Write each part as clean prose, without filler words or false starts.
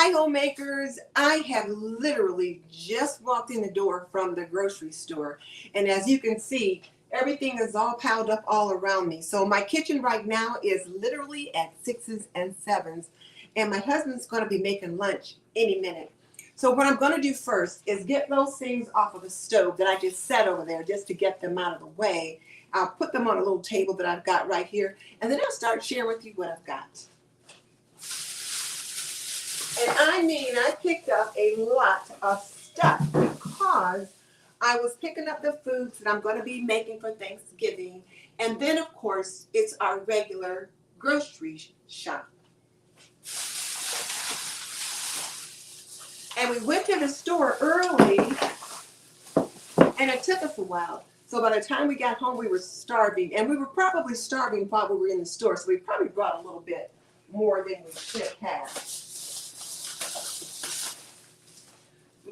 Hi, homemakers. I have literally just walked in the door from the grocery store. And as you can see, everything is all piled up all around me. So my kitchen right now is literally at sixes and sevens. And my husband's going to be making lunch any minute. So what I'm going to do first is get those things off of the stove that I just set over there just to get them out of the way. I'll put them on a little table that I've got right here. And then I'll start sharing with you what I've got. And I mean, I picked up a lot of stuff because I was picking up the foods that I'm going to be making for Thanksgiving. And then, of course, it's our regular grocery shop. And we went to the store early, and it took us a while. So by the time we got home, we were starving. And we were probably starving while we were in the store. So we probably brought a little bit more than we should have.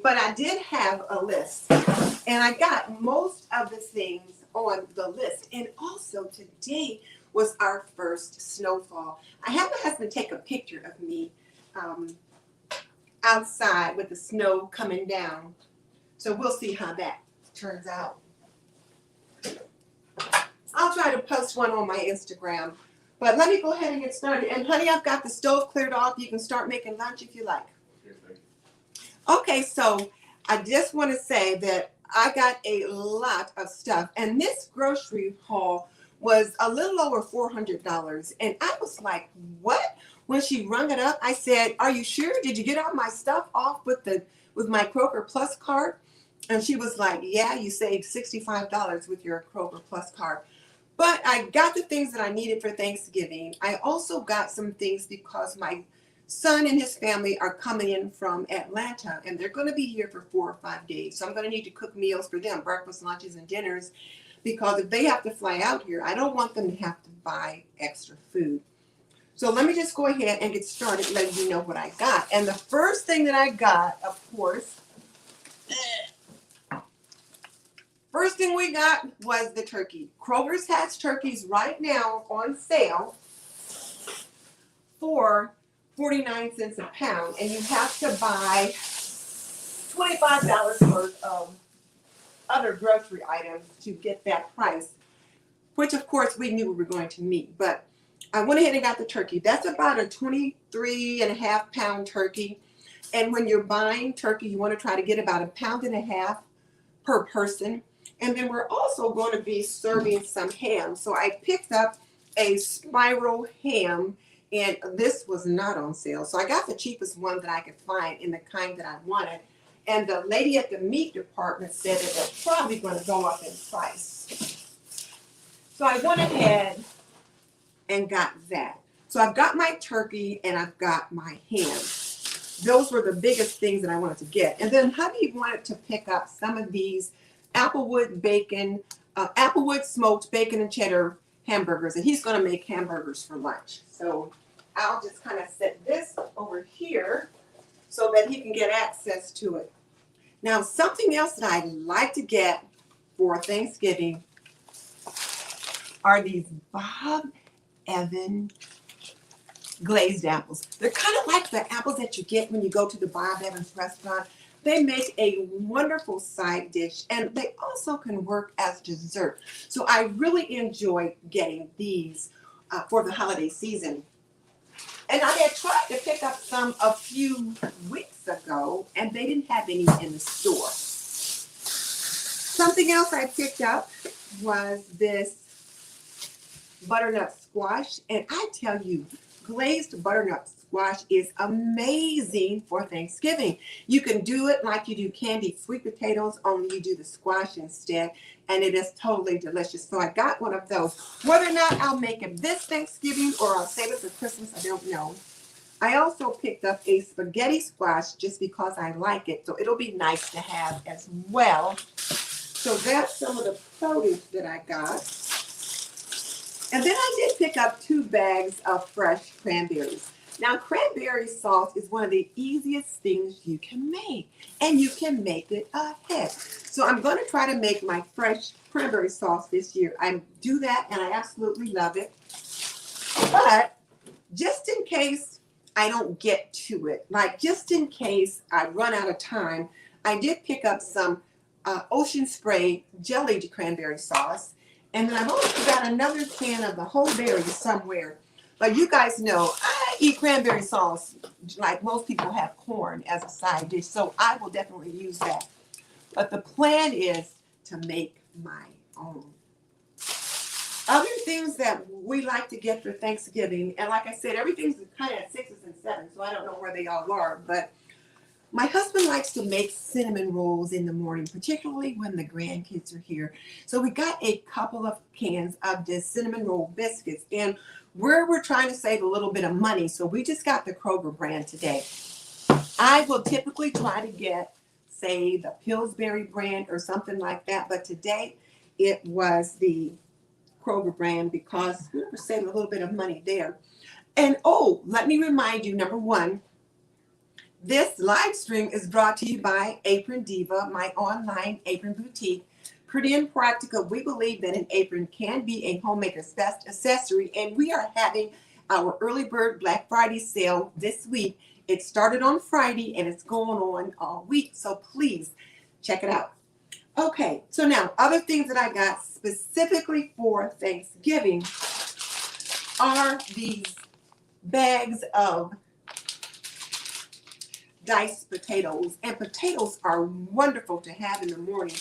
But I did have a list, and I got most of the things on the list. And also today was our first snowfall. I had my husband take a picture of me outside with the snow coming down. So we'll see how that turns out. I'll try to post one on my Instagram. But let me go ahead and get started. And honey, I've got the stove cleared off. You can start making lunch if you like. Okay, so I just want to say that I got a lot of stuff, and this grocery haul was a little over $400, and I was like, what? When she rung it up, I said, are you sure? Did you get all my stuff off with my Kroger Plus card? And she was like, yeah, you saved $65 with your Kroger Plus card. But I got the things that I needed for Thanksgiving. I also got some things because my son and his family are coming in from Atlanta, and they're going to be here for 4 or 5 days. So I'm going to need to cook meals for them, breakfast, lunches, and dinners, because if they have to fly out here, I don't want them to have to buy extra food. So let me just go ahead and get started letting you know what I got. And the first thing that I got, of course, first thing we got was the turkey. Kroger's has turkeys right now on sale for 49 cents a pound, and you have to buy $25 worth of other grocery items to get that price, which of course we knew we were going to meet. But I went ahead and got the turkey. That's about a 23.5 pound turkey. And when you're buying turkey, you want to try to get about 1.5 pounds per person. And then we're also going to be serving some ham. So I picked up a spiral ham, and this was not on sale. So I got the cheapest one that I could find in the kind that I wanted. And the lady at the meat department said that they're probably going to go up in price. So I went ahead and got that. So I've got my turkey and I've got my ham. Those were the biggest things that I wanted to get. And then hubby wanted to pick up some of these Applewood smoked bacon and cheddar hamburgers. And he's going to make hamburgers for lunch. So I'll just kind of set this over here so that he can get access to it. Now, something else that I like to get for Thanksgiving are these Bob Evans glazed apples. They're kind of like the apples that you get when you go to the Bob Evans restaurant. They make a wonderful side dish, and they also can work as dessert. So I really enjoy getting these for the holiday season. And I had tried to pick up some a few weeks ago, and they didn't have any in the store. Something else I picked up was this butternut squash. And I tell you, glazed butternut squash is amazing for Thanksgiving. You can do it like you do candied sweet potatoes, only you do the squash instead, and it is totally delicious. So I got one of those. Whether or not I'll make it this Thanksgiving or I'll save it for Christmas, I don't know. I also picked up a spaghetti squash just because I like it, so it'll be nice to have as well. So that's some of the produce that I got. And then I did pick up 2 bags of fresh cranberries. Now, cranberry sauce is one of the easiest things you can make, and you can make it ahead. So I'm going to try to make my fresh cranberry sauce this year. I do that, and I absolutely love it. But just in case I don't get to it. Like, just in case I run out of time, I did pick up some Ocean Spray jellied cranberry sauce. And then I've also got another can of the whole berry somewhere. But you guys know I eat cranberry sauce like most people have corn as a side dish. So I will definitely use that. But the plan is to make my own. Other things that we like to get for Thanksgiving, and like I said, everything's kind of at 6s and 7s, so I don't know where they all are, but my husband likes to make cinnamon rolls in the morning, particularly when the grandkids are here. So we got a couple of cans of this cinnamon roll biscuits, and we're trying to save a little bit of money, so we just got the Kroger brand today. I will typically try to get, say, the Pillsbury brand or something like that, but today it was the Kroger brand because we were saving a little bit of money there. And oh, let me remind you, number one, this live stream is brought to you by Apron Diva, my online apron boutique. Pretty and practical. We believe that an apron can be a homemaker's best accessory, and we are having our early bird Black Friday sale this week. It started on Friday and it's going on all week, so please check it out. Okay, so now other things that I got specifically for Thanksgiving are these bags of diced potatoes, and potatoes are wonderful to have in the morning.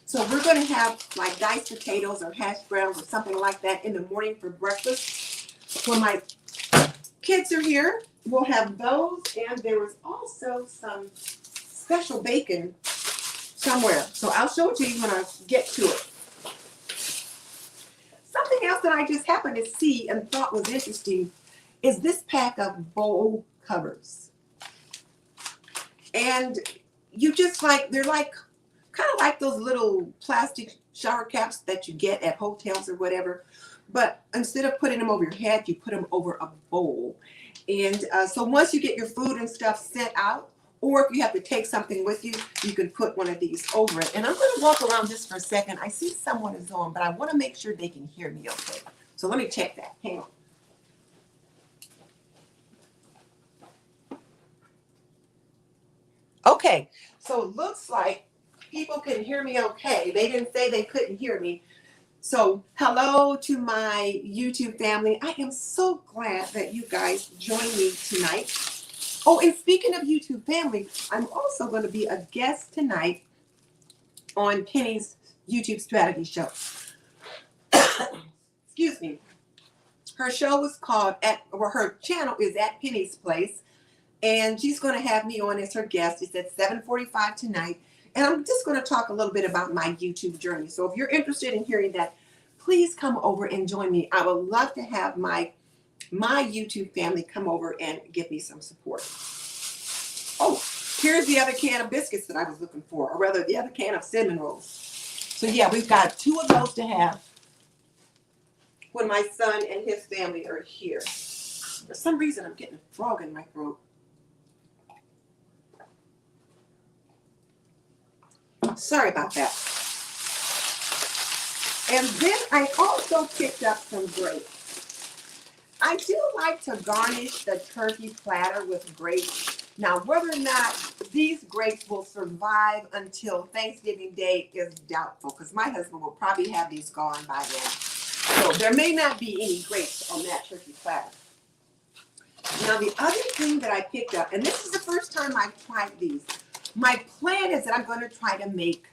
So we're going to have like diced potatoes or hash browns or something like that in the morning for breakfast. When my kids are here, we'll have those, and there was also some special bacon somewhere. So I'll show it to you when I get to it. Something else that I just happened to see and thought was interesting is this pack of bowl covers. And you just like, they're like, kind of like those little plastic shower caps that you get at hotels or whatever. But instead of putting them over your head, you put them over a bowl. And so once you get your food and stuff set out, or if you have to take something with you, you can put one of these over it. And I'm going to walk around this for a second. I see someone is on, but I want to make sure they can hear me okay. So let me check that. Hang on. Okay, so it looks like people can hear me okay. They didn't say they couldn't hear me. So hello to my YouTube family. I am so glad that you guys joined me tonight. Oh, and speaking of YouTube family, I'm also going to be a guest tonight on Penny's YouTube strategy show. Excuse me. Her show is called, her channel is at Penny's Place. And she's going to have me on as her guest. It's at 7:45 tonight. And I'm just going to talk a little bit about my YouTube journey. So if you're interested in hearing that, please come over and join me. I would love to have my YouTube family come over and give me some support. Oh, here's the other can of biscuits that I was looking for, or rather the other can of cinnamon rolls. So yeah, we've got 2 of those to have when my son and his family are here. For some reason, I'm getting a frog in my throat. Sorry about that. And then I also picked up some grapes. I do like to garnish the turkey platter with grapes. Now, whether or not these grapes will survive until Thanksgiving Day is doubtful, because my husband will probably have these gone by then. So there may not be any grapes on that turkey platter. Now, the other thing that I picked up, and this is the first time I've tried these. My plan is that I'm going to try to make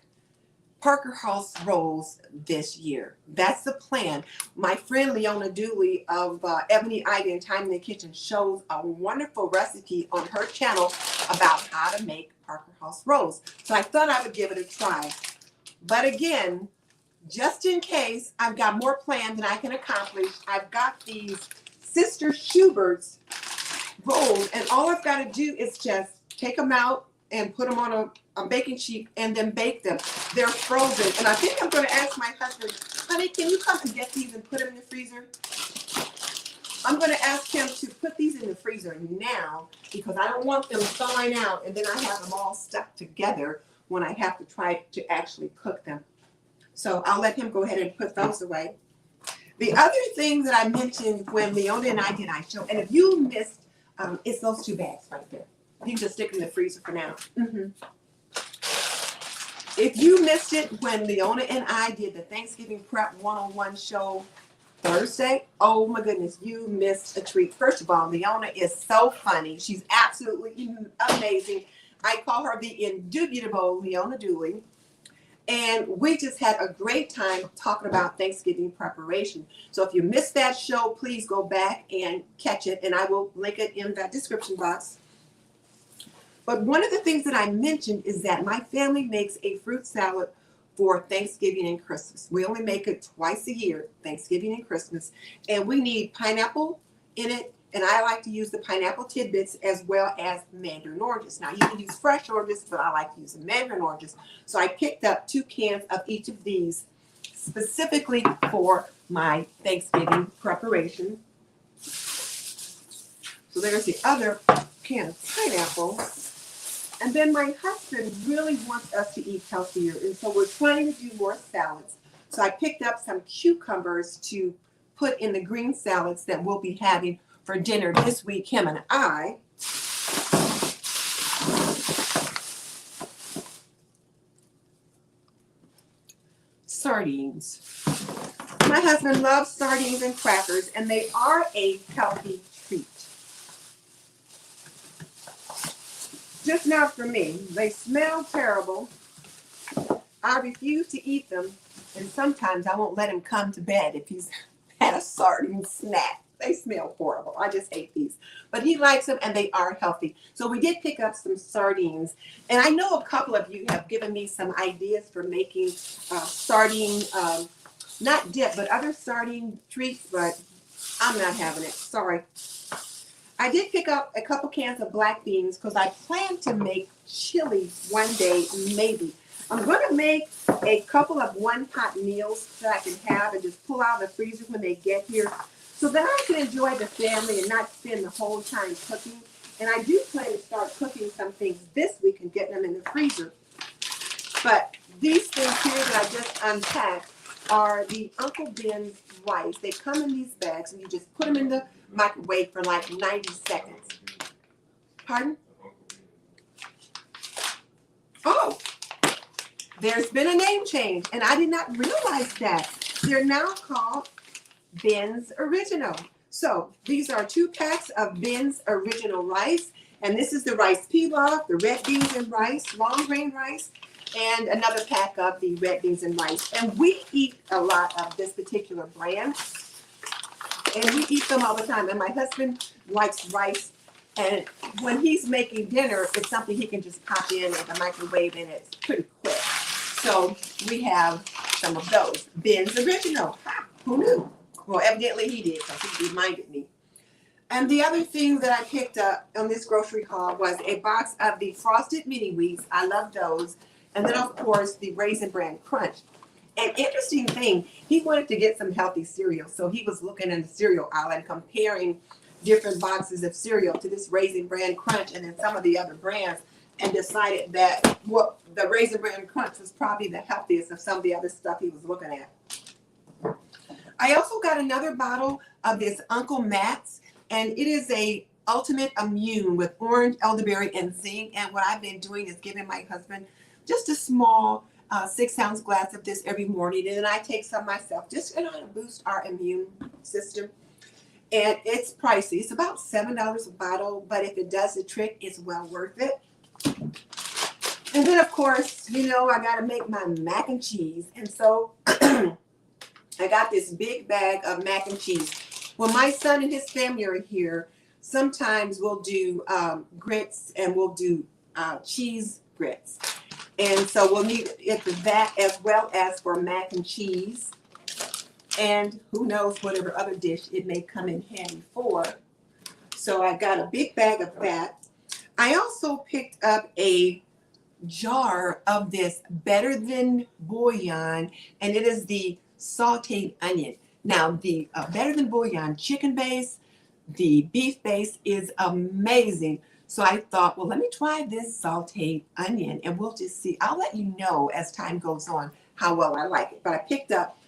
Parker House rolls this year. That's the plan. My friend Leona Dooley of Ebony Ivy and Time in the Kitchen shows a wonderful recipe on her channel about how to make Parker House rolls. So I thought I would give it a try. But again, just in case, I've got more planned than I can accomplish. I've got these Sister Schubert's rolls, and all I've got to do is just take them out and put them on a baking sheet and then bake them. They're frozen. And I think I'm going to ask my husband, honey, can you come and get these and put them in the freezer? I'm going to ask him to put these in the freezer now because I don't want them thawing out and then I have them all stuck together when I have to try to actually cook them. So I'll let him go ahead and put those away. The other thing that I mentioned when Leona and I did our show, and if you missed It's those 2 bags right there. You can just stick them in the freezer for now. If you missed it when Leona and I did the Thanksgiving Prep 101 show Thursday, oh my goodness, you missed a treat. First of all, Leona is so funny. She's absolutely amazing. I call her the indubitable Leona Dooley. And we just had a great time talking about Thanksgiving preparation. So if you missed that show, please go back and catch it. And I will link it in that description box. But one of the things that I mentioned is that my family makes a fruit salad for Thanksgiving and Christmas. We only make it twice a year, Thanksgiving and Christmas. And we need pineapple in it. And I like to use the pineapple tidbits as well as mandarin oranges. Now, you can use fresh oranges, but I like to use the mandarin oranges. So I picked up 2 cans of each of these specifically for my Thanksgiving preparation. So there's the other can of pineapple. And then my husband really wants us to eat healthier. And so we're trying to do more salads. So I picked up some cucumbers to put in the green salads that we'll be having for dinner this week, him and I. Sardines. My husband loves sardines and crackers, and they are a healthy treat. Just not for me. They smell terrible. I refuse to eat them, and sometimes I won't let him come to bed if he's had a sardine snack. They smell horrible. I just hate these. But he likes them, and they are healthy. So we did pick up some sardines. And I know a couple of you have given me some ideas for making sardine, not dip, but other sardine treats, but I'm not having it. Sorry. I did pick up a couple cans of black beans because I plan to make chili one day, maybe. I'm going to make a couple of one-pot meals that I can have and just pull out of the freezer when they get here, so that I can enjoy the family and not spend the whole time cooking. And I do plan to start cooking some things this week and getting them in the freezer. But these things here that I just unpacked are the Uncle Ben's rice. They come in these bags, and you just put them in the microwave for like 90 seconds. Pardon? Oh, there's been a name change, and I did not realize that. They're now called Ben's Original. So these are 2 packs of Ben's Original rice, and this is the rice pilaf, the red beans and rice, long grain rice, and another pack of the red beans and rice. And we eat a lot of this particular brand, and we eat them all the time. And my husband likes rice, and when he's making dinner, it's something he can just pop in the microwave, and it's pretty quick. So we have some of those. Ben's Original. Ha, who knew? Well, evidently he did, because he reminded me. And the other thing that I picked up on this grocery haul was a box of the Frosted Mini Wheats. I love those. And then, of course, the Raisin Bran Crunch. An interesting thing, he wanted to get some healthy cereal. So he was looking in the cereal aisle and comparing different boxes of cereal to this Raisin Bran Crunch and then some of the other brands, and decided that what the Raisin Bran Crunch was probably the healthiest of some of the other stuff he was looking at. I also got another bottle of this Uncle Matt's, and it is a Ultimate Immune with orange, elderberry, and zinc. And what I've been doing is giving my husband just a small 6-ounce glass of this every morning, and then I take some myself just to boost our immune system. And it's pricey. It's about $7 a bottle, but if it does the trick, it's well worth it. And then, of course, you know, I got to make my mac and cheese. And so I got this big bag of mac and cheese. When my son and his family are here, sometimes we'll do grits, and we'll do cheese grits. And so we'll need it for that as well as for mac and cheese. And who knows, whatever other dish it may come in handy for. So I got a big bag of that. I also picked up a jar of this Better Than Bouillon, and it is the Sauteed Onion. Now, the Better Than Bouillon chicken base, the beef base is amazing. So I thought, well, let me try this Sauteed Onion, and we'll just see. I'll let you know as time goes on how well I like it. But I picked up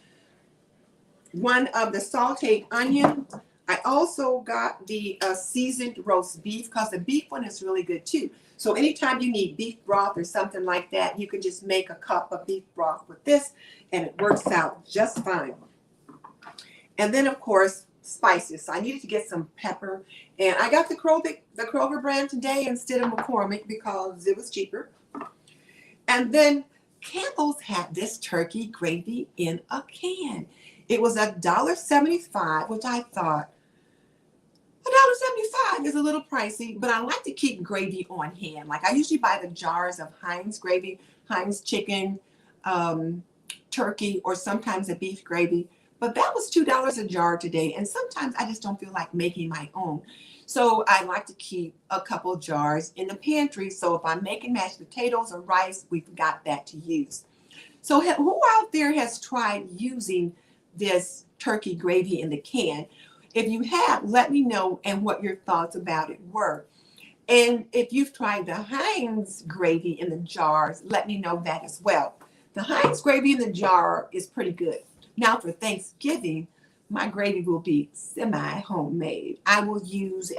one of the Sauteed Onion. I also got the seasoned roast beef because the beef one is really good too. So anytime you need beef broth or something like that, you can just make a cup of beef broth with this and it works out just fine. And then of course, spices. So I needed to get some pepper and I got the Kroger brand today instead of McCormick because it was cheaper. And then Campbell's had this turkey gravy in a can. It was $1.75, which I thought, $1.75 is a little pricey, but I like to keep gravy on hand. Like I usually buy the jars of Heinz gravy, Heinz chicken, turkey, or sometimes a beef gravy. But that was $2 a jar today, and sometimes I just don't feel like making my own. So I like to keep a couple jars in the pantry. So if I'm making mashed potatoes or rice, we've got that to use. So who out there has tried using this turkey gravy in the can? If you have, let me know and what your thoughts about it were. And if you've tried the Heinz gravy in the jars, let me know that as well. The Heinz gravy in the jar is pretty good. Now for Thanksgiving, my gravy will be semi-homemade. I will use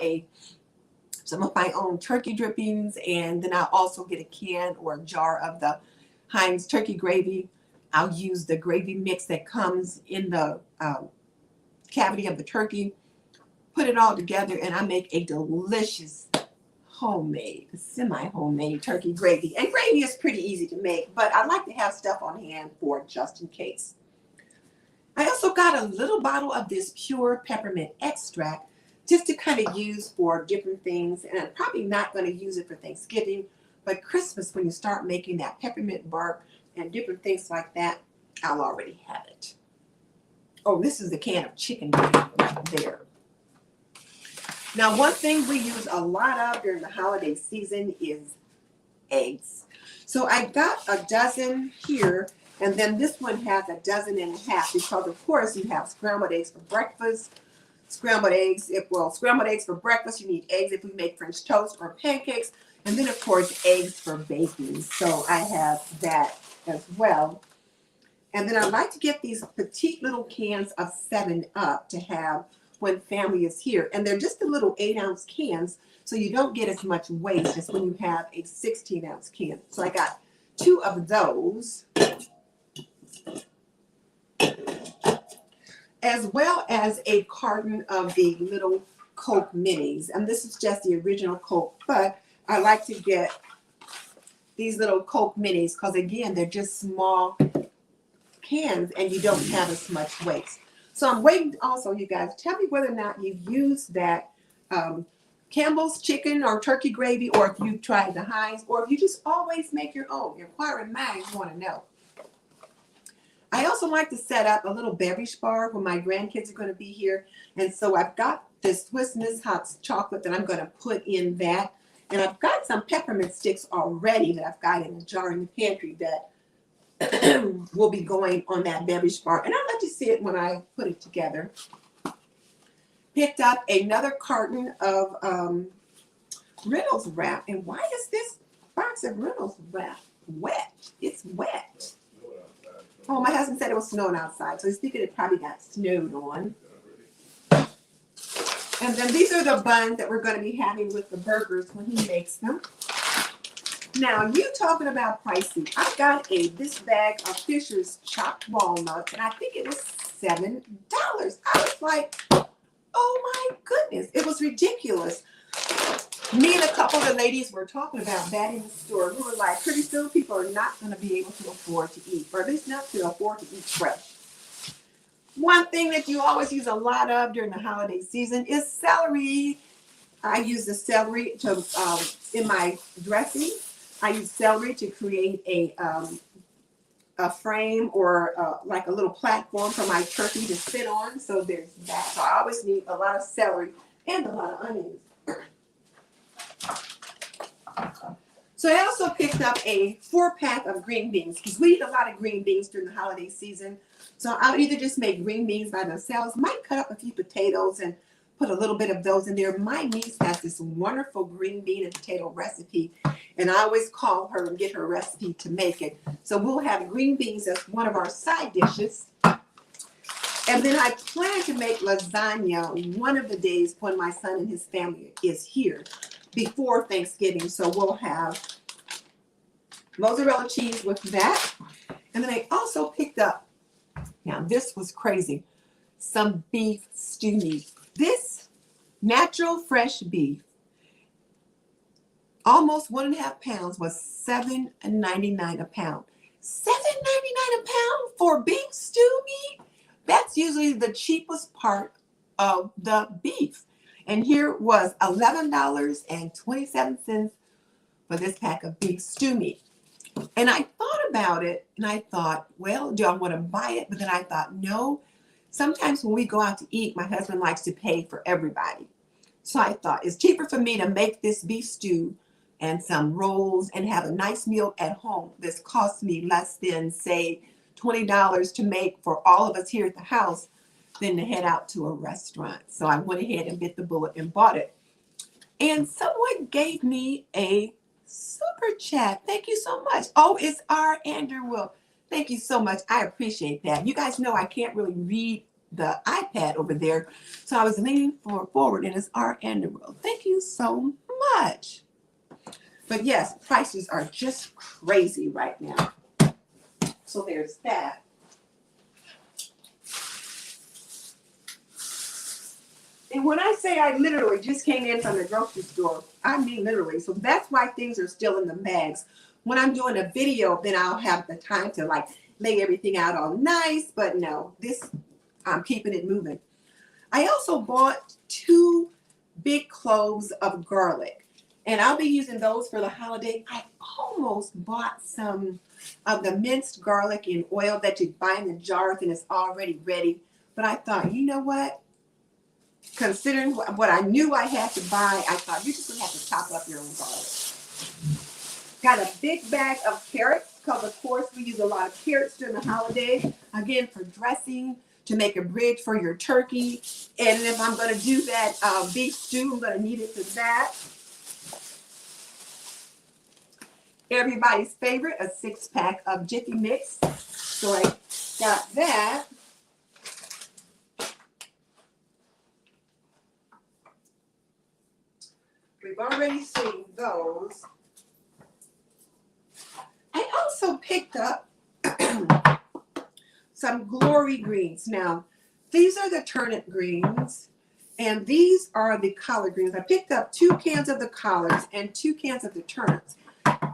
some of my own turkey drippings, and then I'll also get a can or a jar of the Heinz turkey gravy. I'll use the gravy mix that comes in the cavity of the turkey, put it all together, and I make a delicious homemade, semi-homemade turkey gravy. And gravy is pretty easy to make, but I like to have stuff on hand for just in case. I also got a little bottle of this pure peppermint extract just to kind of use for different things. And I'm probably not going to use it for Thanksgiving, but Christmas, when you start making that peppermint bark and different things like that, I'll already have it. Oh, this is the can of chicken right there. Now, one thing we use a lot of during the holiday season is eggs. So I got a dozen here. And then this one has 1.5 dozen because, of course, you have scrambled eggs for breakfast. Scrambled eggs for breakfast. You need eggs if we make French toast or pancakes. And then, of course, eggs for baking. So I have that as well. And then I like to get these petite little cans of 7-Up to have when family is here. And they're just the little 8-ounce cans, so you don't get as much waste as when you have a 16-ounce can. So I got 2 of those, as well as a carton of the little Coke minis. And this is just the original Coke, but I like to get these little Coke minis because, again, they're just small cans and you don't have as much waste. So I'm waiting also, you guys, tell me whether or not you use that Campbell's chicken or turkey gravy, or if you've tried the Heinz, or if you just always make your own. Inquiring minds want to know. I also like to set up a little beverage bar when my grandkids are going to be here. And so I've got this Swiss Miss hot chocolate that I'm going to put in that. And I've got some peppermint sticks already that I've got in a jar in the pantry that will be going on that beverage bar. And I'll let you see it when I put it together. Picked up another carton of Reynolds wrap. And why is this box of Reynolds wrap wet? It's wet. Oh, my husband said it was snowing outside, so he's thinking it probably got snowed on. And then these are the buns that we're going to be having with the burgers when he makes them. Now, you talking about pricey. I got this bag of Fisher's chopped walnuts, and I think it was $7. I was like, oh my goodness, it was ridiculous. Me and a couple of the ladies were talking about that in the store. We were like, pretty soon people are not going to be able to afford to eat, or at least not to afford to eat fresh. One thing that you always use a lot of during the holiday season is celery. I use the celery to in my dressing. I use celery to create a frame or like a little platform for my turkey to sit on. So there's that. So I always need a lot of celery and a lot of onions. So I also picked up a 4-pack of green beans because we eat a lot of green beans during the holiday season. So I'll either just make green beans by themselves, might cut up a few potatoes and put a little bit of those in there. My niece has this wonderful green bean and potato recipe, and I always call her and get her recipe to make it. So we'll have green beans as one of our side dishes. And then I plan to make lasagna one of the days when my son and his family is here before Thanksgiving. So we'll have mozzarella cheese with that. And then I also picked up, now this was crazy, some beef stew meat. This natural fresh beef, almost 1.5 pounds, was $7.99 a pound. $7.99 a pound for beef stew meat? That's usually the cheapest part of the beef. And here was $11.27 for this pack of beef stew meat. And I thought about it, and I thought, well, do I want to buy it? But then I thought, no. Sometimes when we go out to eat, my husband likes to pay for everybody. So I thought it's cheaper for me to make this beef stew and some rolls and have a nice meal at home. This costs me less than, say, $20 to make for all of us here at the house than to head out to a restaurant. So I went ahead and bit the bullet and bought it. And someone gave me a super chat. Thank you so much. Oh, it's R. Andrew Will. Thank you so much. I appreciate that. You guys know I can't really read the iPad over there, so I was leaning forward, and it's R. Andrew Will. Thank you so much. But yes, prices are just crazy right now. So there's that. And when I say I literally just came in from the grocery store, I mean literally. So that's why things are still in the bags. When I'm doing a video, then I'll have the time to like lay everything out all nice. But no, I'm keeping it moving. I also bought 2 big cloves of garlic. And I'll be using those for the holiday. I almost bought some of the minced garlic in oil that you buy in the jars and it's already ready. But I thought, you know what? Considering what I knew I had to buy, I thought you just would have to chop up your own garlic. Got a big bag of carrots because, of course, we use a lot of carrots during the holiday. Again, for dressing, to make a bridge for your turkey. And if I'm going to do that beef stew, I'm going to need it for that. Everybody's favorite, a 6-pack of Jiffy Mix. So I got that. We've already seen those. I also picked up some glory greens. Now, these are the turnip greens, and these are the collard greens. I picked up 2 cans of the collards and 2 cans of the turnips.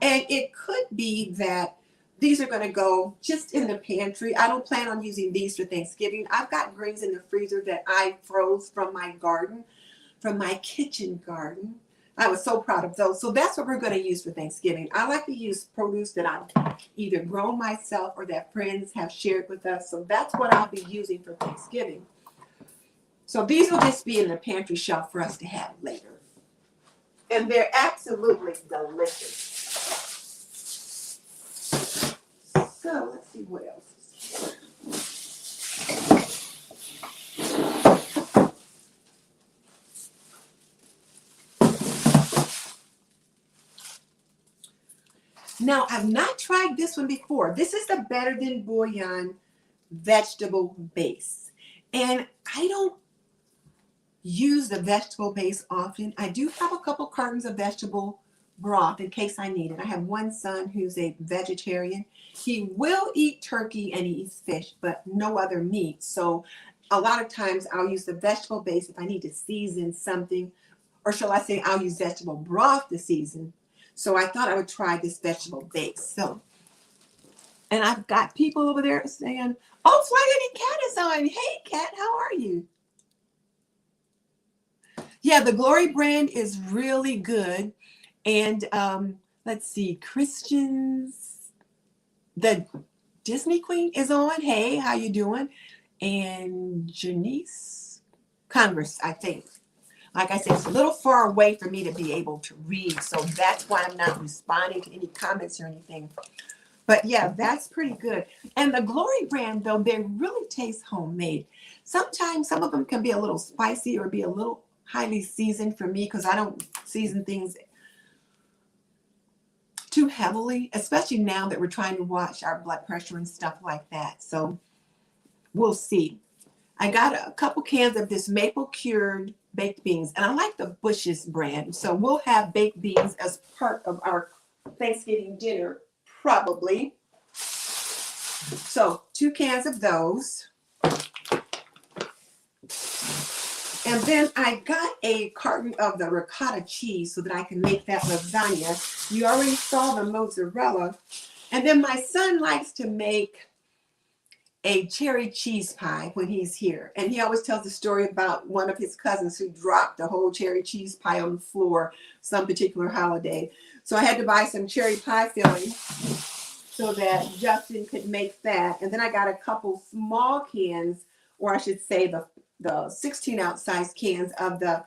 And it could be that these are going to go just in the pantry. I don't plan on using these for Thanksgiving. I've got greens in the freezer that I froze from my garden, from my kitchen garden. I was so proud of those. So that's what we're going to use for Thanksgiving. I like to use produce that I've either grown myself or that friends have shared with us. So that's what I'll be using for Thanksgiving. So these will just be in the pantry shelf for us to have later. And they're absolutely delicious. So let's see what else is here. Now, I've not tried this one before. This is the Better Than Bouillon vegetable base. And I don't use the vegetable base often. I do have a couple cartons of vegetable broth in case I need it. I have one son who's a vegetarian. He will eat turkey and he eats fish, but no other meat. So a lot of times I'll use the vegetable base if I need to season something, or shall I say I'll use vegetable broth to season. So I thought I would try this vegetable base. So, and I've got people over there saying, oh, Fly Lady Cat is on. Hey, Cat, how are you? Yeah, the Glory brand is really good. And let's see, Christians, the Disney Queen is on. Hey, how you doing? And Janice Congress, I think. Like I said, it's a little far away for me to be able to read, so that's why I'm not responding to any comments or anything. But yeah, that's pretty good. And the Glory brand, though, they really taste homemade. Sometimes some of them can be a little spicy or be a little highly seasoned for me because I don't season things too heavily, especially now that we're trying to watch our blood pressure and stuff like that. So we'll see. I got a couple cans of this maple cured baked beans, and I like the Bush's brand. So we'll have baked beans as part of our Thanksgiving dinner, probably. So 2 cans of those. And then I got a carton of the ricotta cheese so that I can make that lasagna. You already saw the mozzarella. And then my son likes to make a cherry cheese pie when he's here. And he always tells the story about one of his cousins who dropped a whole cherry cheese pie on the floor some particular holiday. So I had to buy some cherry pie filling so that Justin could make that. And then I got a couple small cans, or I should say the 16-ounce size cans of the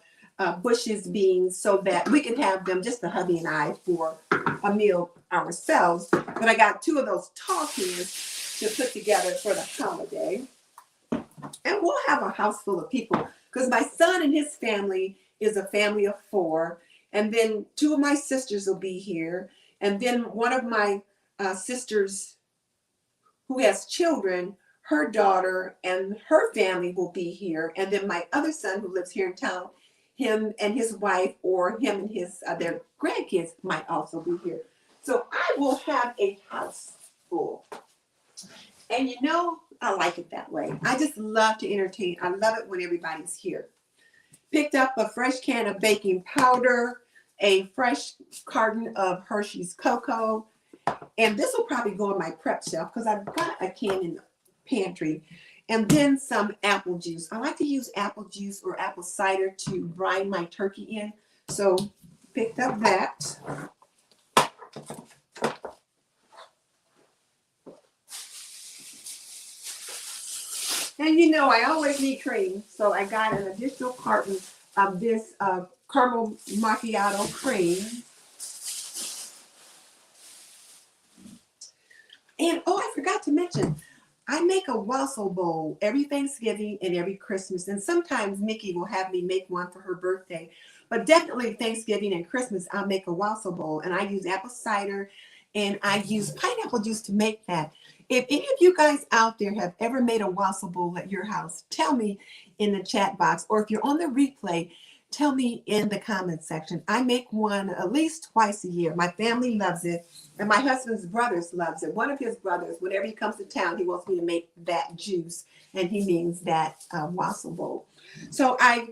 Bush's beans so that we can have them, just the hubby and I, for a meal ourselves. But I got 2 of those tall cans to put together for the holiday. And we'll have a house full of people because my son and his family is a family of 4. And then 2 of my sisters will be here. And then one of my sisters who has children, her daughter and her family will be here. And then my other son who lives here in town, him and his wife, or him and his their grandkids might also be here. So I will have a house full. And you know, I like it that way. I just love to entertain. I love it when everybody's here. Picked up a fresh can of baking powder, a fresh carton of Hershey's cocoa, and this will probably go on my prep shelf because I've got a can in the pantry. And then some apple juice. I like to use apple juice or apple cider to brine my turkey in. So picked up that. And you know, I always need cream. So I got an additional carton of this caramel macchiato cream. And oh, I forgot to mention, I make a wassail bowl every Thanksgiving and every Christmas. And sometimes Mickey will have me make one for her birthday. But definitely Thanksgiving and Christmas, I'll make a wassail bowl. And I use apple cider and I use pineapple juice to make that. If any of you guys out there have ever made a wassail bowl at your house, tell me in the chat box. Or if you're on the replay, tell me in the comments section. I make one at least twice a year. My family loves it. And my husband's brothers loves it. One of his brothers, whenever he comes to town, he wants me to make that juice. And he means that wassail bowl. So I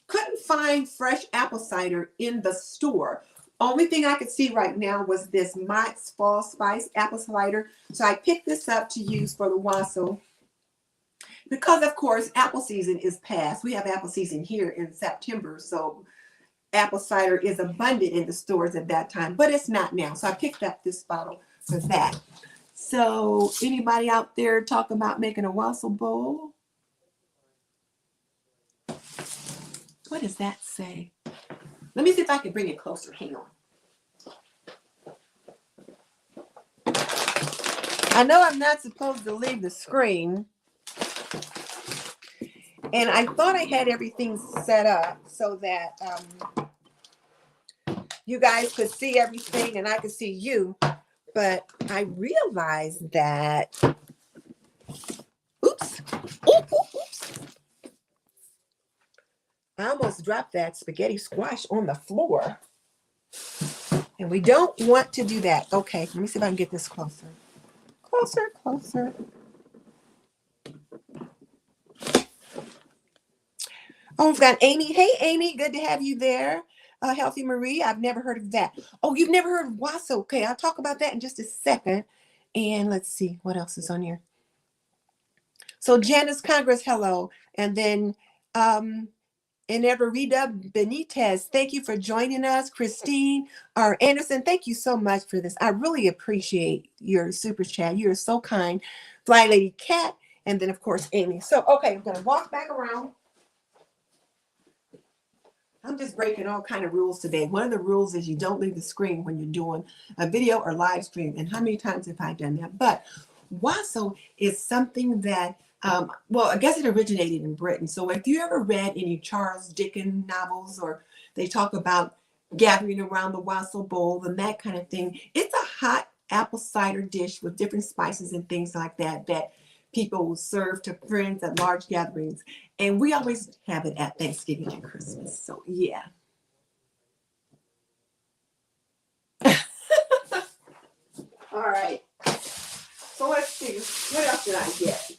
couldn't find fresh apple cider in the store. Only thing I could see right now was this Mott's Fall Spice apple cider. So I picked this up to use for the wassail. Because, of course, apple season is past. We have apple season here in September. So apple cider is abundant in the stores at that time. But it's not now. So I picked up this bottle for that. So anybody out there talk about making a wassail bowl? What does that say? Let me see if I can bring it closer. Hang on. I know I'm not supposed to leave the screen. And I thought I had everything set up so that you guys could see everything and I could see you. But I realized that, oops. I almost dropped that spaghetti squash on the floor. And we don't want to do that. Okay, let me see if I can get this closer. Closer. Oh, we've got Amy. Hey, Amy, good to have you there. Healthy Marie, I've never heard of that. Oh, you've never heard of wassail. Okay, I'll talk about that in just a second. And let's see what else is on here. So Janice Congress, hello. And then Rita Benitez, thank you for joining us. Christine R. Anderson, thank you so much for this. I really appreciate your super chat. You are so kind. Fly Lady Cat, and then of course Amy. So okay, I'm gonna walk back around. I'm just breaking all kind of rules today. One of the rules is you don't leave the screen when you're doing a video or live stream. And how many times have I done that? But wassail is something that well, I guess it originated in Britain. So if you ever read any Charles Dickens novels, or they talk about gathering around the wassail bowl and that kind of thing, it's a hot apple cider dish with different spices and things like that that people will serve to friends at large gatherings. And we always have it at Thanksgiving and Christmas. So yeah. All right. So let's see. What else did I get?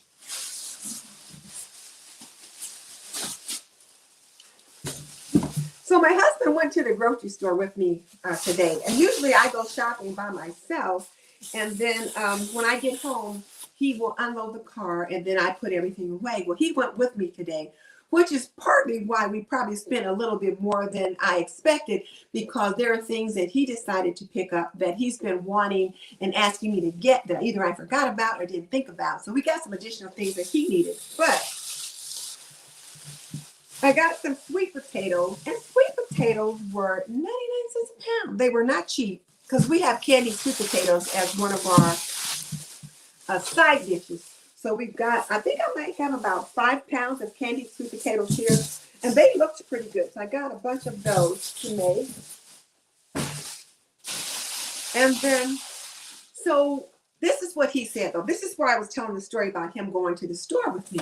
So my husband went to the grocery store with me today. And usually I go shopping by myself. And then when I get home, he will unload the car and then I put everything away. Well, he went with me today, which is partly why we probably spent a little bit more than I expected, because there are things that he decided to pick up that he's been wanting and asking me to get that either I forgot about or didn't think about. So we got some additional things that he needed. But I got some sweet potatoes, and sweet potatoes were 99 cents a pound. They were not cheap because we have candied sweet potatoes as one of our side dishes. So we've got, I think I might have about 5 pounds of candied sweet potatoes here, and they looked pretty good. So I got a bunch of those to make. And then, so this is what he said, though. This is where I was telling the story about him going to the store with me.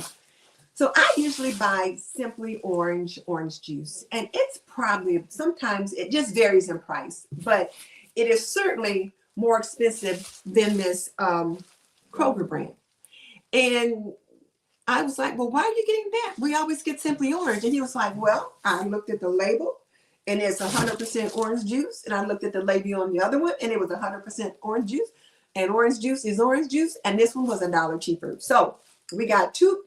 So I usually buy Simply orange juice, and it's probably, sometimes it just varies in price, but it is certainly more expensive than this Kroger brand. And I was like, well, why are you getting that? We always get Simply Orange. And he was like, well, I looked at the label and it's 100% orange juice. And I looked at the label on the other one and it was 100% orange juice. And orange juice is orange juice. And this one was $1 cheaper. So we got 2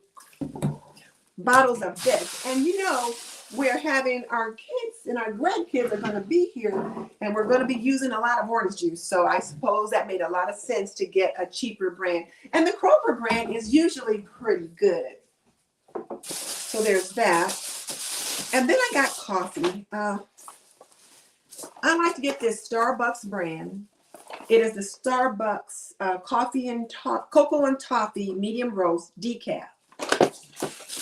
bottles of this. And you know, we're having our kids and our grandkids are going to be here and we're going to be using a lot of orange juice. So I suppose that made a lot of sense to get a cheaper brand. And the Kroger brand is usually pretty good. So there's that. And then I got coffee. I like to get this Starbucks brand. It is the Starbucks cocoa and toffee medium roast decaf.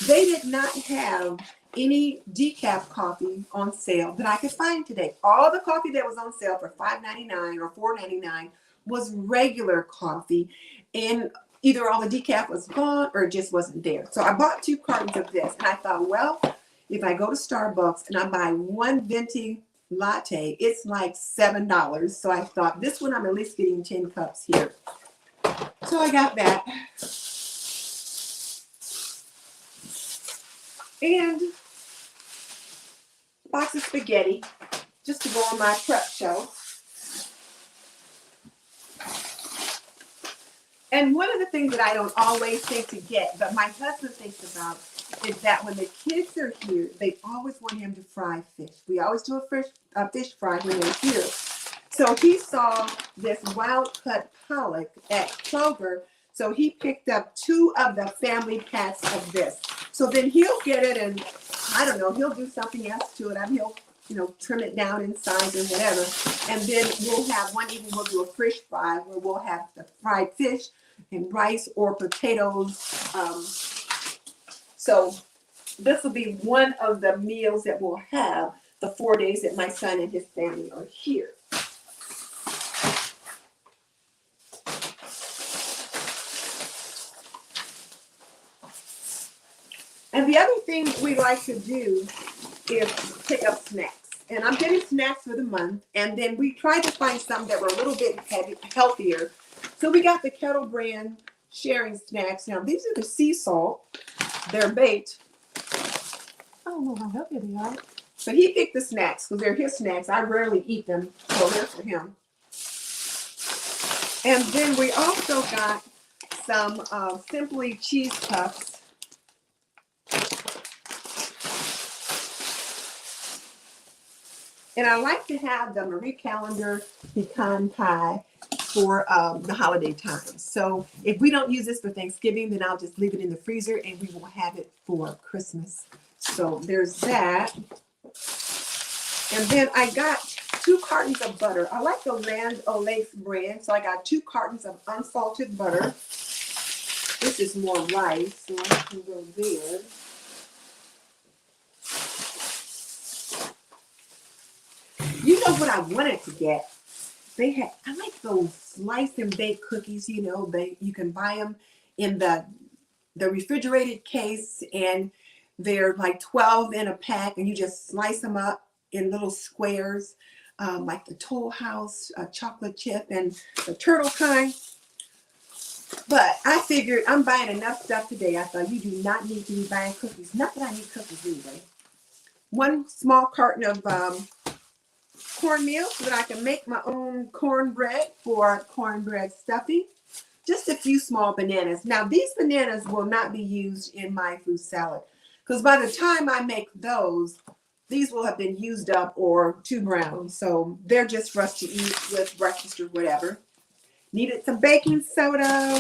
They did not have any decaf coffee on sale that I could find today. All the coffee that was on sale for $5.99 or $4.99 was regular coffee, and either all the decaf was gone or it just wasn't there. So I bought 2 cartons of this, and I thought, well, if I go to Starbucks and I buy 1 venti latte, it's like $7. So I thought, this one I'm at least getting 10 cups here. So I got that. And a box of spaghetti just to go on my prep shelf. And one of the things that I don't always think to get, but my husband thinks about, is that when the kids are here, they always want him to fry fish. We always do a fish fry when they're here. So he saw this wild cut pollock at Kroger. So he picked up 2 of the family packs of this. So then he'll get it and, I don't know, he'll do something else to it. I mean, he'll, trim it down in size or whatever. And then we'll have one evening, we'll do a fish fry where we'll have the fried fish and rice or potatoes. So this will be one of the meals that we'll have the 4 days that my son and his family are here. And the other thing we like to do is pick up snacks. And I'm getting snacks for the month. And then we tried to find some that were a little bit healthier. So we got the Kettle brand sharing snacks. Now, these are the sea salt. They're baked. I don't know how healthy they are. But he picked the snacks because they're his snacks. I rarely eat them. So they're for him. And then we also got some Simply cheese puffs. And I like to have the Marie Callender pecan pie for the holiday time. So if we don't use this for Thanksgiving, then I'll just leave it in the freezer and we will have it for Christmas. So there's that. And then I got 2 cartons of butter. I like the Land O'Lakes brand, so I got 2 cartons of unsalted butter. This is more rice, so I can go there. You know what I wanted to get? I like those slice and bake cookies, you can buy them in the the refrigerated case, and they're like 12 in a pack, and you just slice them up in little squares, like the Toll House chocolate chip and the turtle kind. But I figured I'm buying enough stuff today. I thought you do not need to be buying cookies. Not that I need cookies anyway. One small carton of cornmeal so that I can make my own cornbread for cornbread stuffing. Just a few small bananas. Now, these bananas will not be used in my fruit salad because by the time I make those, these will have been used up or too brown. So they're just for us to eat with breakfast or whatever. Needed some baking soda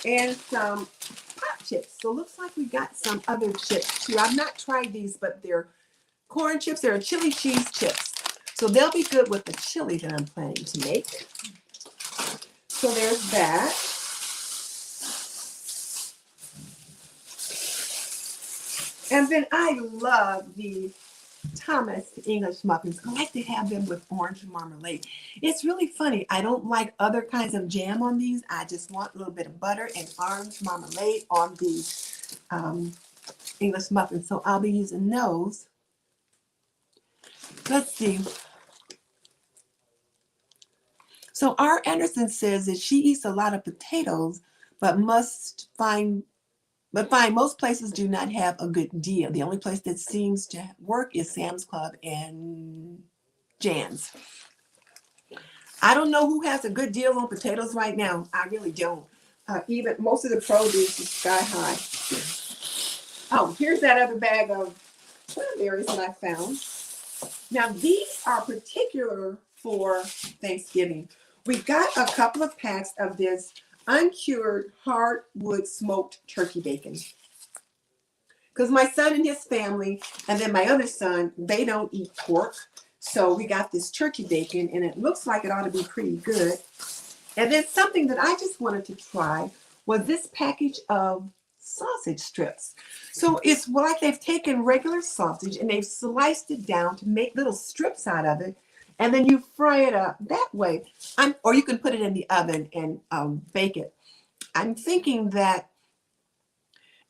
and some pop chips. So it looks like we got some other chips too. I've not tried these, but they're corn chips. They're chili cheese chips. So they'll be good with the chili that I'm planning to make. So there's that. And then I love the Thomas English muffins. I like to have them with orange marmalade. It's really funny. I don't like other kinds of jam on these. I just want a little bit of butter and orange marmalade on the English muffins. So I'll be using those. Let's see. So R. Anderson says that she eats a lot of potatoes, but find most places do not have a good deal. The only place that seems to work is Sam's Club and Jan's. I don't know who has a good deal on potatoes right now. I really don't. Even most of the produce is sky high. Oh, here's that other bag of cranberries that I found. Now, these are particular for Thanksgiving. We've got a couple of packs of this uncured hardwood smoked turkey bacon. Because my son and his family, and then my other son, they don't eat pork. So we got this turkey bacon, and it looks like it ought to be pretty good. And then something that I just wanted to try was this package of sausage strips. So it's like they've taken regular sausage and they've sliced it down to make little strips out of it. And then you fry it up that way. Or you can put it in the oven and bake it. I'm thinking that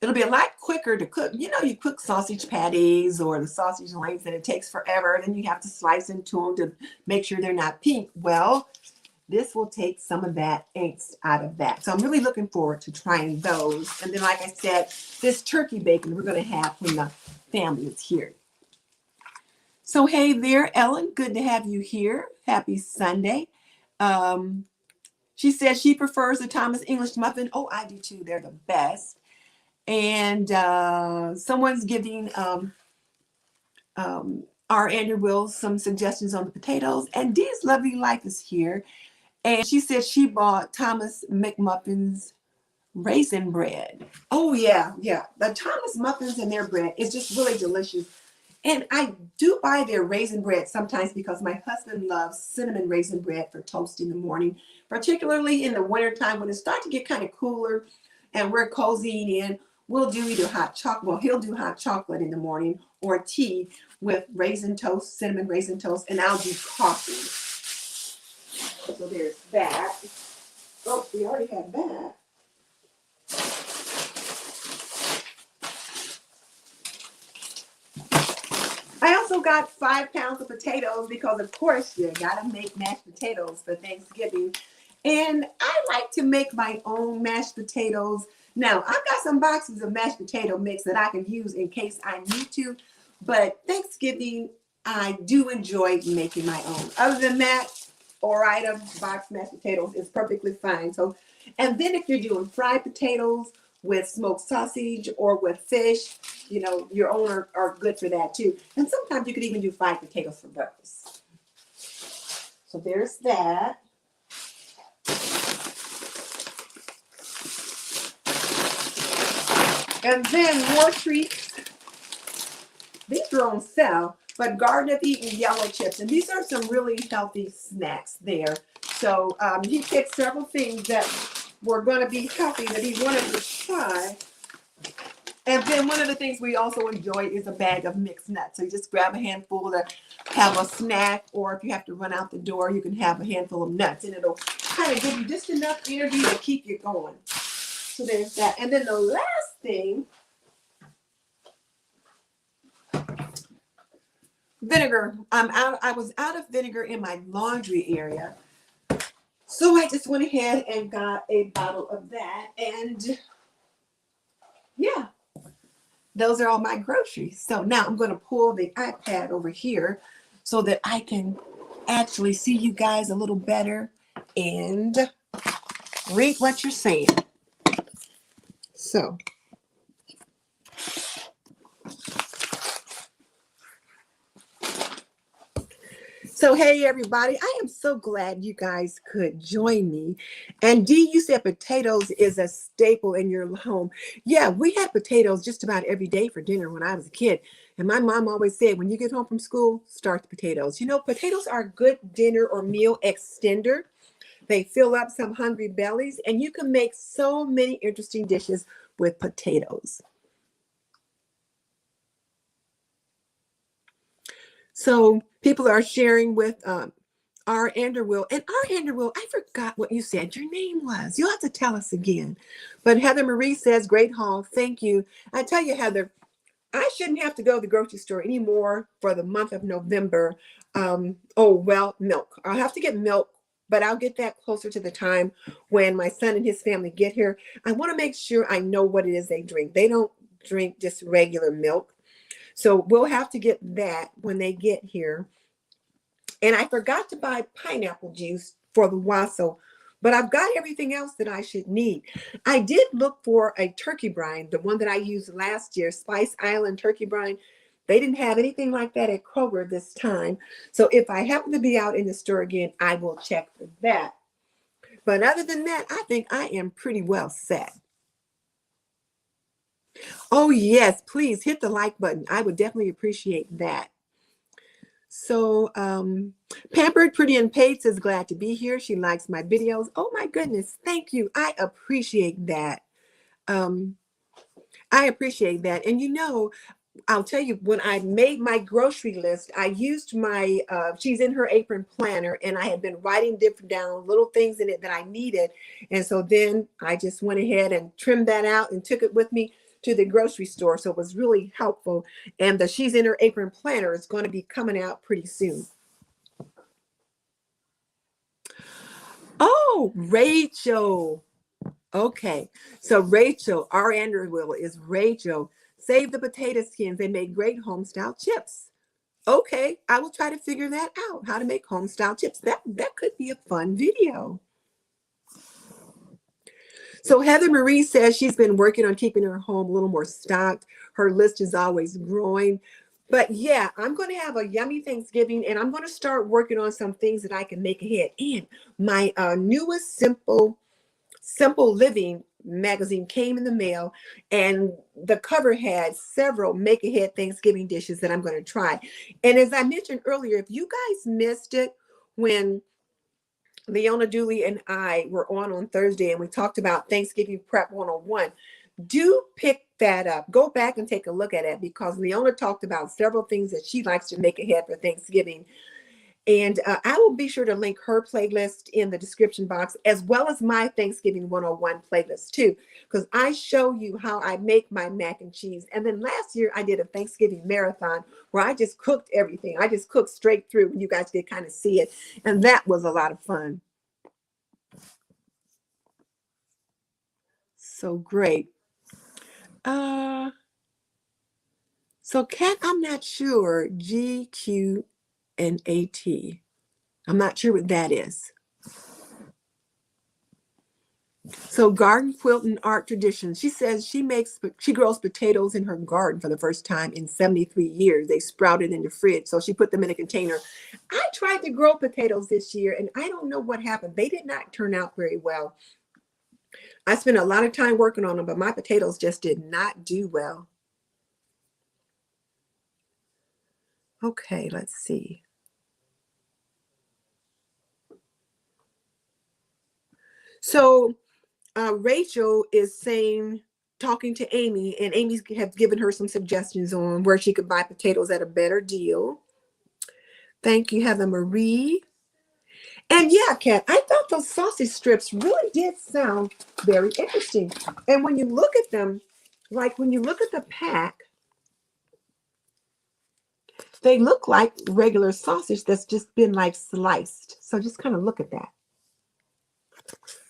it'll be a lot quicker to cook. You know, you cook sausage patties or the sausage links and it takes forever. And then you have to slice into them to make sure they're not pink. Well, this will take some of that angst out of that. So I'm really looking forward to trying those. And then, like I said, this turkey bacon we're going to have when the family is here. So, hey there, Ellen. Good to have you here. Happy Sunday. She says she prefers the Thomas English muffin. Oh, I do too. They're the best. And someone's giving our Andrew Wills some suggestions on the potatoes. And Dee's Lovely Life is here. And she said she bought Thomas McMuffin's raisin bread. Oh, yeah. The Thomas muffins and their bread is just really delicious. And I do buy their raisin bread sometimes because my husband loves cinnamon raisin bread for toast in the morning, particularly in the wintertime when it starts to get kind of cooler and we're cozying in. We'll do either hot chocolate. Well, he'll do hot chocolate in the morning or tea with raisin toast, cinnamon raisin toast, and I'll do coffee. So there's that. Oh, we already have that. I also got 5 pounds of potatoes because, of course, you gotta make mashed potatoes for Thanksgiving. And I like to make my own mashed potatoes. Now, I've got some boxes of mashed potato mix that I can use in case I need to. But Thanksgiving, I do enjoy making my own. Other than that, Ore-Ida box mashed potatoes is perfectly fine. So, and then if you're doing fried potatoes with smoked sausage or with fish, you know, your own are good for that too. And sometimes you could even do fried potatoes for breakfast. So there's that. And then more treats. These are on sale, but Garden of Eden yellow chips. And these are some really healthy snacks there. So he picked several things that were going to be healthy that he wanted to try. And then one of the things we also enjoy is a bag of mixed nuts. So you just grab a handful to have a snack, or if you have to run out the door, you can have a handful of nuts. And it'll kind of give you just enough energy to keep you going. So there's that. And then the last thing, vinegar. I was out of vinegar in my laundry area. So I just went ahead and got a bottle of that. And yeah, those are all my groceries. So now I'm going to pull the iPad over here so that I can actually see you guys a little better and read what you're saying. So hey everybody, I am so glad you guys could join me. And Dee, you said potatoes is a staple in your home. Yeah, we had potatoes just about every day for dinner when I was a kid. And my mom always said, when you get home from school, start the potatoes. You know, potatoes are a good dinner or meal extender. They fill up some hungry bellies, and you can make so many interesting dishes with potatoes. So people are sharing with R. Anderwill. And R. Anderwill, I forgot what you said your name was. You'll have to tell us again. But Heather Marie says, great haul. Thank you. I tell you, Heather, I shouldn't have to go to the grocery store anymore for the month of November. Milk. I'll have to get milk, but I'll get that closer to the time when my son and his family get here. I want to make sure I know what it is they drink. They don't drink just regular milk. So we'll have to get that when they get here. And I forgot to buy pineapple juice for the wassail, but I've got everything else that I should need. I did look for a turkey brine, the one that I used last year, Spice Island turkey brine. They didn't have anything like that at Kroger this time. So if I happen to be out in the store again, I will check for that. But other than that, I think I am pretty well set. Oh, yes, please hit the like button. I would definitely appreciate that. So Pampered Pretty and Pates is glad to be here. She likes my videos. Oh my goodness, thank you. I appreciate that. I appreciate that. And you know, I'll tell you, when I made my grocery list, I used my She's in Her Apron planner, and I had been writing different down little things in it that I needed. And so then I just went ahead and trimmed that out and took it with me to the grocery store. So it was really helpful. And the She's in Her Apron planner is going to be coming out pretty soon. Oh, Rachel. Okay. So Rachel, our Anderwill is Rachel. Save the potato skins. They make great home style chips. Okay, I will try to figure that out, how to make home style chips. That could be a fun video. So Heather Marie says she's been working on keeping her home a little more stocked. Her list is always growing. But yeah, I'm going to have a yummy Thanksgiving, and I'm going to start working on some things that I can make ahead. And my newest Simple Living magazine came in the mail, and the cover had several make ahead Thanksgiving dishes that I'm going to try. And as I mentioned earlier, if you guys missed it when Leona Dooley and I were on Thursday and we talked about Thanksgiving Prep 101, do pick that up. Go back and take a look at it, because Leona talked about several things that she likes to make ahead for Thanksgiving. And I will be sure to link her playlist in the description box, as well as my Thanksgiving 101 playlist too, because I show you how I make my mac and cheese. And then last year I did a Thanksgiving marathon where I just cooked everything. I just cooked straight through, and you guys could kind of see it. And that was a lot of fun. So great. So Kat, I'm not sure. GQ and AT. I'm not sure what that is. So Garden Quilt and Art Traditions. She says she grows potatoes in her garden for the first time in 73 years. They sprouted in the fridge, so she put them in a container. I tried to grow potatoes this year, and I don't know what happened. They did not turn out very well. I spent a lot of time working on them, but my potatoes just did not do well. Okay, let's see. So Rachel is talking to Amy, and Amy has given her some suggestions on where she could buy potatoes at a better deal. Thank you, Heather Marie. And yeah, Kat, I thought those sausage strips really did sound very interesting. And when you look at them, like when you look at the pack, they look like regular sausage that's just been like sliced. So just kind of look at that.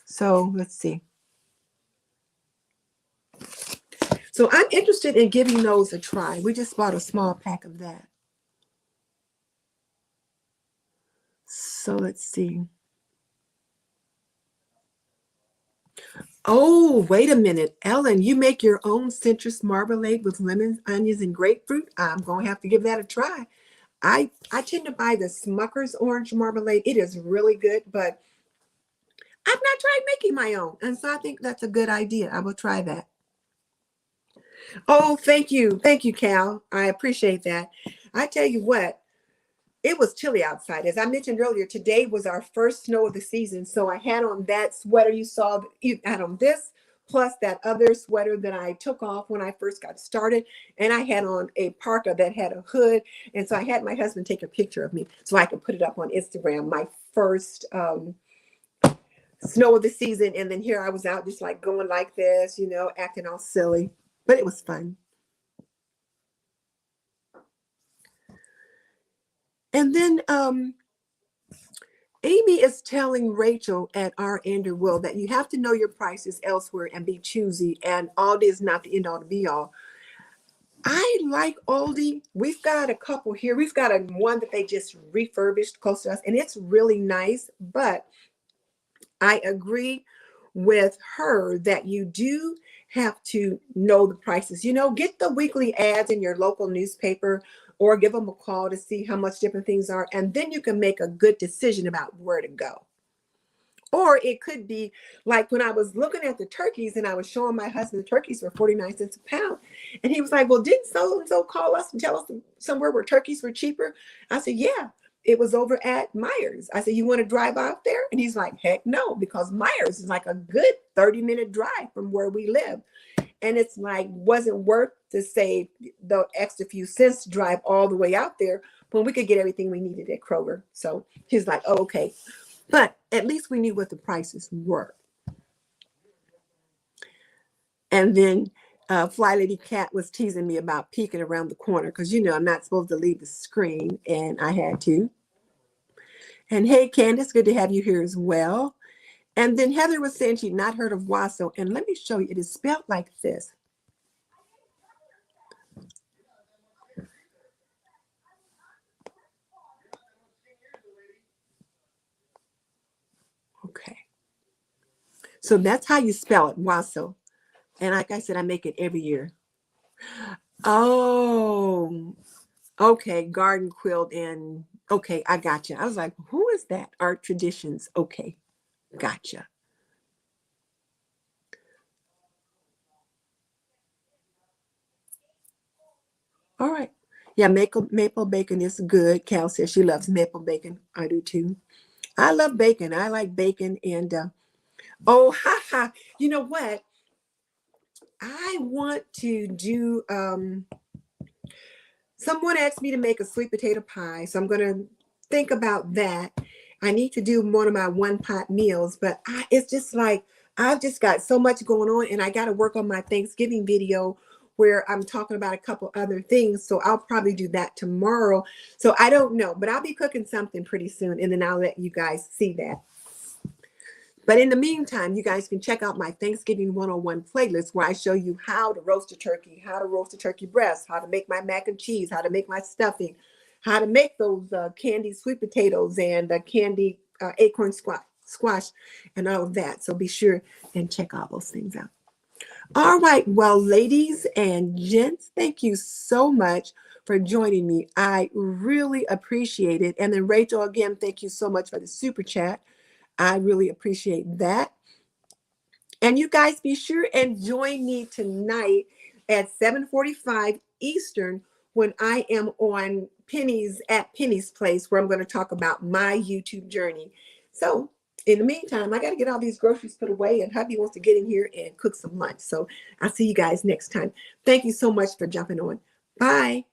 So let's see. So I'm interested in giving those a try. We just bought a small pack of that. So let's see. Oh, wait a minute. Ellen, you make your own citrus marmalade with lemons, onions, and grapefruit? I'm going to have to give that a try. I tend to buy the Smucker's orange marmalade. It is really good, but I've not tried making my own. And so I think that's a good idea. I will try that. Oh, thank you. Thank you, Cal. I appreciate that. I tell you what, it was chilly outside. As I mentioned earlier, today was our first snow of the season. So I had on that sweater you saw. You had on this, plus that other sweater that I took off when I first got started. And I had on a parka that had a hood. And so I had my husband take a picture of me so I could put it up on Instagram, my first snow of the season. And then here I was out just like going like this, you know, acting all silly. But it was fun. And then Amy is telling Rachel at our Underwood that you have to know your prices elsewhere and be choosy. And Aldi is not the end all to be all. I like Aldi. We've got a couple here. We've got one that they just refurbished close to us, and it's really nice. But I agree with her that you do have to know the prices. You know, get the weekly ads in your local newspaper or give them a call to see how much different things are. And then you can make a good decision about where to go. Or it could be like when I was looking at the turkeys and I was showing my husband the turkeys were 49 cents a pound. And he was like, well, didn't so-and-so call us and tell us somewhere where turkeys were cheaper? I said, yeah, it was over at Myers. I said, you want to drive out there? And he's like, heck no, because Myers is like a good 30-minute drive from where we live. And it's like, wasn't worth to save the extra few cents to drive all the way out there when we could get everything we needed at Kroger. So he's like, oh, okay. But at least we knew what the prices were. And then Fly Lady Cat was teasing me about peeking around the corner because, you know, I'm not supposed to leave the screen, and I had to. And hey, Candace, good to have you here as well. And then Heather was saying she'd not heard of Wasso. And let me show you, it is spelled like this. Okay. So that's how you spell it, Wasso. And like I said, I make it every year. Oh, okay. Garden quilt and okay, I gotcha. I was like, who is that? Art Traditions. Okay, gotcha. All right. Yeah, maple bacon is good. Cal says she loves maple bacon. I do too. I love bacon. I like bacon. And oh, haha. You know what? I want to do someone asked me to make a sweet potato pie, so I'm going to think about that. I need to do one of my one pot meals, but it's just like I've just got so much going on, and I got to work on my Thanksgiving video where I'm talking about a couple other things. So I'll probably do that tomorrow. So I don't know, but I'll be cooking something pretty soon, and then I'll let you guys see that. But in the meantime, you guys can check out my Thanksgiving 101 playlist where I show you how to roast a turkey, how to roast a turkey breast, how to make my mac and cheese, how to make my stuffing, how to make those candied sweet potatoes and candied acorn squash and all of that. So be sure and check all those things out. All right. Well, ladies and gents, thank you so much for joining me. I really appreciate it. And then Rachel, again, thank you so much for the super chat. I really appreciate that. And you guys be sure and join me tonight at 7:45 Eastern when I am on Penny's Place, where I'm going to talk about my YouTube journey. So in the meantime, I got to get all these groceries put away, and hubby wants to get in here and cook some lunch. So I'll see you guys next time. Thank you so much for jumping on. Bye.